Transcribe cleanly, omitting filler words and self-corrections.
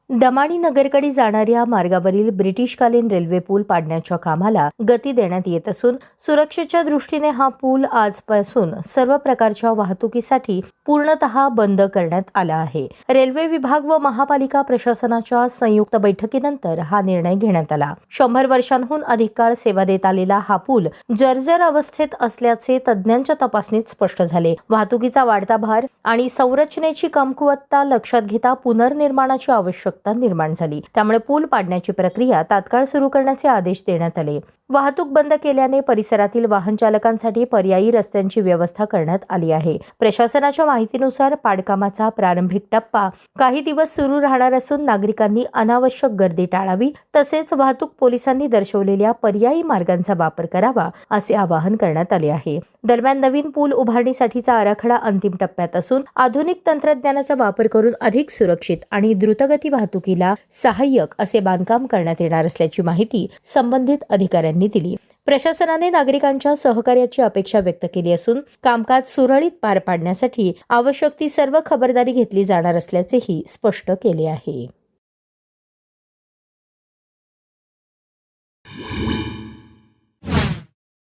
दमाडी नगरकडे जाणाऱ्या मार्गावरील ब्रिटिशकालीन रेल्वे पूल पाडण्याच्या कामाला गती देण्यात येत असून सुरक्षेच्या दृष्टीने हा पूल आजपासून सर्व प्रकारच्या वाहतुकीसाठी पूर्णतः बंद करण्यात आला आहे। रेल्वे विभाग व महापालिका प्रशासनाच्या संयुक्त बैठकीनंतर हा निर्णय घेण्यात आला। 100 वर्षांहून अधिक काळ सेवा देत आलेला हा पूल जर्जर अवस्थेत असल्याचे तज्ज्ञांच्या तपासणीत स्पष्ट झाले। वाहतुकीचा वाढता भार आणि संरचनेची कमकुवतता लक्षात घेता पुनर्निर्माणाची आवश्यकता निर्माण झाली। त्यामुळे पूल पाडण्याची प्रक्रिया तात्काळ सुरू करण्याचे आदेश देण्यात आले। वाहतूक बंद केल्याने परिसरातील वाहन चालकांसाठी पर्यायी रस्त्यांची व्यवस्था करण्यात आली आहे। प्रशासनाच्या माहितीनुसार पाडकामाचा प्रारंभिक टप्पा काही दिवस सुरू राहणार असून नागरिकांनी अनावश्यक गर्दी टाळावी तसेच वाहतूक पोलिसांनी दर्शवलेल्या पर्यायी मार्गांचा वापर करावा असे आवाहन करण्यात आले आहे। दरम्यान नवीन पूल उभारणीसाठीचा आराखडा अंतिम टप्प्यात असून आधुनिक तंत्रज्ञानाचा वापर करून अधिक सुरक्षित आणि द्रुतगती वाहतुकीला सहाय्यक असे बांधकाम करण्यात येणार असल्याची माहिती संबंधित अधिकाऱ्यांनी दिली। प्रशासनाने नागरिकांच्या सहकार्याची अपेक्षा व्यक्त केली असून कामकाज सुरळीत पार पाडण्यासाठी आवश्यक ती सर्व खबरदारी घेतली जाणार असल्याचेही स्पष्ट केले आहे।